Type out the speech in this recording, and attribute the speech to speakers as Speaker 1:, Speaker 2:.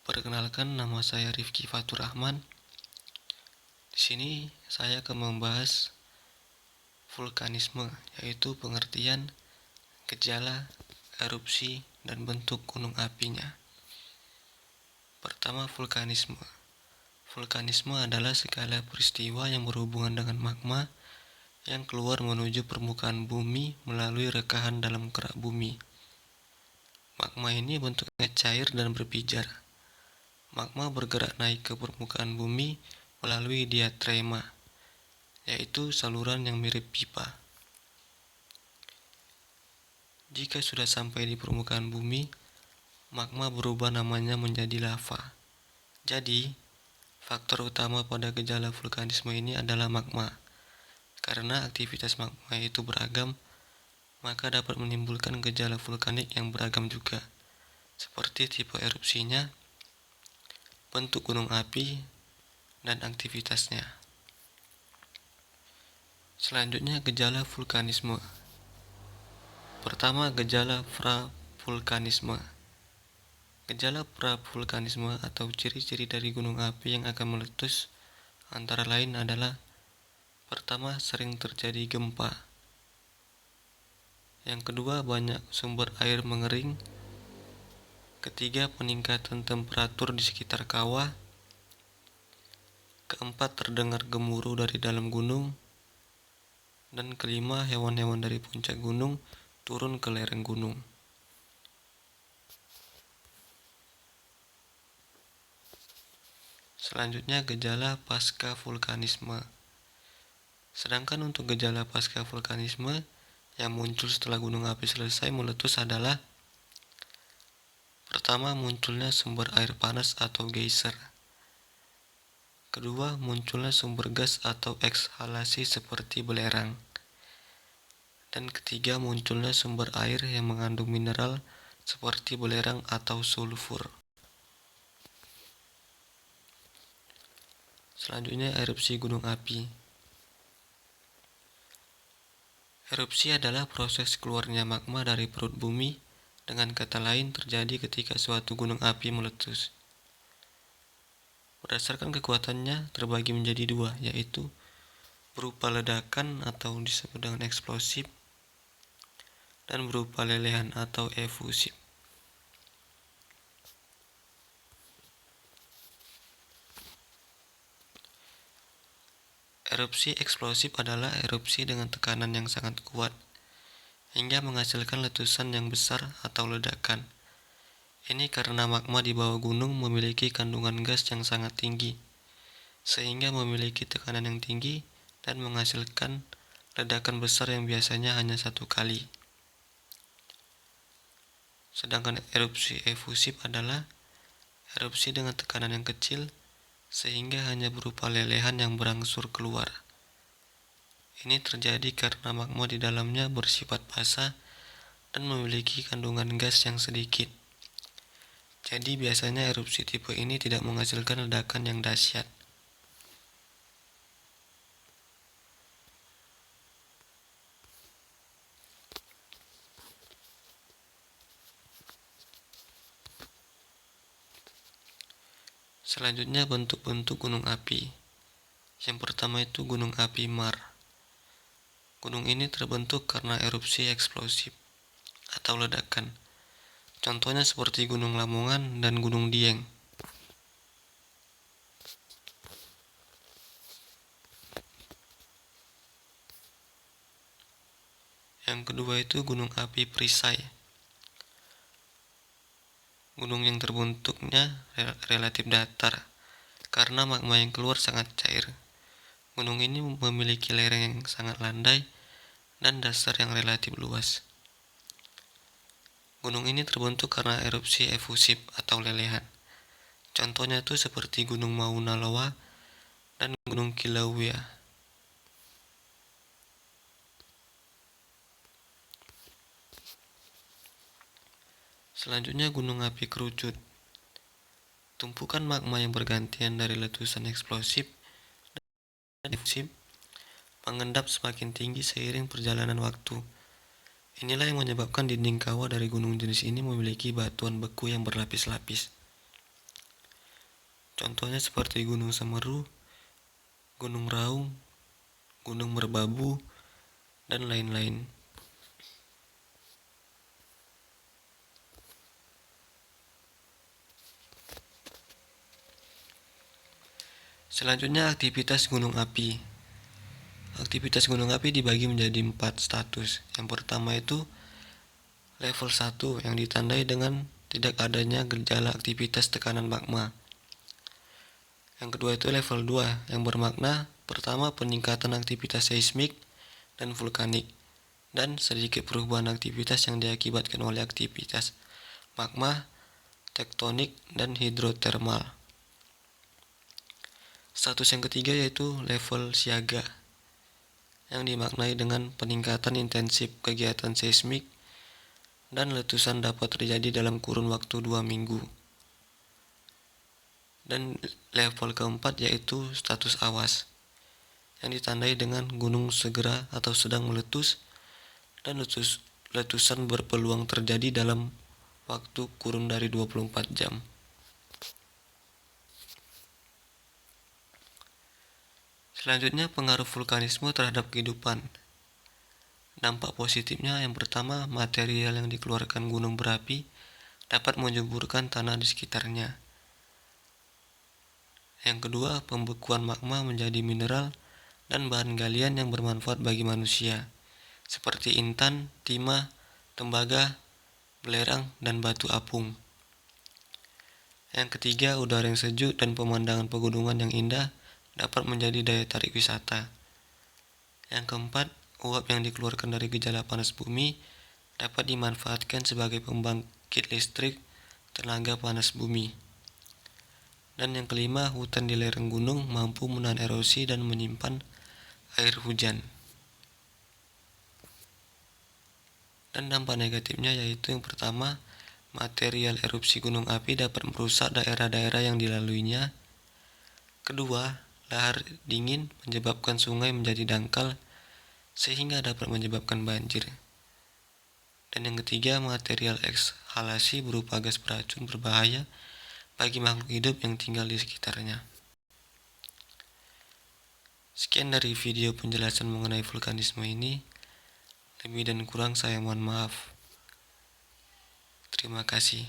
Speaker 1: Perkenalkan, nama saya Rifki Fatur Rahman. Di sini saya akan membahas vulkanisme, yaitu pengertian, gejala, erupsi, dan bentuk gunung apinya. Pertama, vulkanisme. Vulkanisme adalah segala peristiwa yang berhubungan dengan magma yang keluar menuju permukaan bumi melalui rekahan dalam kerak bumi. Magma ini bentuknya cair dan berpijar. Magma bergerak naik ke permukaan bumi melalui diatrema, yaitu saluran yang mirip pipa. Jika sudah sampai di permukaan bumi, magma berubah namanya menjadi lava. Jadi, faktor utama pada gejala vulkanisme ini adalah magma. Karena aktivitas magma itu beragam, maka dapat menimbulkan gejala vulkanik yang beragam juga, seperti tipe erupsinya, bentuk gunung api, dan aktivitasnya. Selanjutnya, gejala vulkanisme. Pertama, gejala pravulkanisme. Gejala pravulkanisme atau ciri-ciri dari gunung api yang akan meletus antara lain adalah: pertama, sering terjadi gempa. Yang kedua, banyak sumber air mengering. Ketiga, peningkatan temperatur di sekitar kawah. Keempat, terdengar gemuruh dari dalam gunung. Dan kelima, hewan-hewan dari puncak gunung turun ke lereng gunung. Selanjutnya, gejala pasca vulkanisme. Sedangkan untuk gejala pasca vulkanisme yang muncul setelah gunung api selesai meletus adalah: pertama, munculnya sumber air panas atau geyser. Kedua, munculnya sumber gas atau ekshalasi seperti belerang. Dan ketiga, munculnya sumber air yang mengandung mineral seperti belerang atau sulfur. Selanjutnya, erupsi gunung api. Erupsi adalah proses keluarnya magma dari perut bumi. Dengan kata lain, terjadi ketika suatu gunung api meletus. Berdasarkan kekuatannya terbagi menjadi dua, yaitu berupa ledakan atau disebut dengan eksplosif, dan berupa lelehan atau efusif. Erupsi eksplosif adalah erupsi dengan tekanan yang sangat kuat, hingga menghasilkan letusan yang besar atau ledakan. Ini karena magma di bawah gunung memiliki kandungan gas yang sangat tinggi, sehingga memiliki tekanan yang tinggi dan menghasilkan ledakan besar yang biasanya hanya satu kali. Sedangkan erupsi efusif adalah erupsi dengan tekanan yang kecil, sehingga hanya berupa lelehan yang berangsur keluar. Ini terjadi karena magma di dalamnya bersifat basah dan memiliki kandungan gas yang sedikit. Jadi biasanya erupsi tipe ini tidak menghasilkan ledakan yang dahsyat. Selanjutnya, bentuk-bentuk gunung api. Yang pertama itu gunung api Mar. Gunung ini terbentuk karena erupsi eksplosif atau ledakan. Contohnya seperti Gunung Lamongan dan Gunung Dieng. Yang kedua itu gunung api Perisai. Gunung yang terbentuknya relatif datar karena magma yang keluar sangat cair. Gunung ini memiliki lereng yang sangat landai dan dasar yang relatif luas. Gunung ini terbentuk karena erupsi efusif atau lelehan. Contohnya itu seperti Gunung Mauna Loa dan Gunung Kilauea. Selanjutnya, gunung api kerucut. Tumpukan magma yang bergantian dari letusan eksplosif dan efusif mengendap semakin tinggi seiring perjalanan waktu. Inilah yang menyebabkan dinding kawah dari gunung jenis ini memiliki batuan beku yang berlapis-lapis. Contohnya seperti Gunung Semeru, Gunung Raung, Gunung Merbabu, dan lain-lain. Selanjutnya aktivitas gunung api. Aktivitas gunung api dibagi menjadi 4 status. Yang pertama itu level 1 yang ditandai dengan tidak adanya gejala aktivitas tekanan magma. Yang kedua itu level 2 yang bermakna pertama peningkatan aktivitas seismik dan vulkanik dan sedikit perubahan aktivitas yang diakibatkan oleh aktivitas magma, tektonik, dan hidrotermal. Status yang ketiga yaitu level siaga yang dimaknai dengan peningkatan intensif kegiatan seismik dan letusan dapat terjadi dalam kurun waktu 2 minggu. Dan level keempat yaitu status awas yang ditandai dengan gunung segera atau sedang meletus dan letusan berpeluang terjadi dalam waktu kurun dari 24 jam. Selanjutnya pengaruh vulkanisme terhadap kehidupan. Dampak positifnya yang pertama, material yang dikeluarkan gunung berapi dapat menyuburkan tanah di sekitarnya. Yang kedua, pembekuan magma menjadi mineral dan bahan galian yang bermanfaat bagi manusia, seperti intan, timah, tembaga, belerang, dan batu apung. Yang ketiga, udara yang sejuk dan pemandangan pegunungan yang indah dapat menjadi daya tarik wisata. Yang keempat, uap yang dikeluarkan dari gejala panas bumi dapat dimanfaatkan sebagai pembangkit listrik tenaga panas bumi. Dan yang kelima, hutan di lereng gunung mampu menahan erosi dan menyimpan air hujan. Dan dampak negatifnya yaitu yang pertama, material erupsi gunung api dapat merusak daerah-daerah yang dilaluinya. Kedua, lahar dingin menyebabkan sungai menjadi dangkal sehingga dapat menyebabkan banjir. Dan yang ketiga, material ekshalasi berupa gas beracun berbahaya bagi makhluk hidup yang tinggal di sekitarnya. Sekian dari video penjelasan mengenai vulkanisme ini. Lebih dan kurang saya mohon maaf. Terima kasih.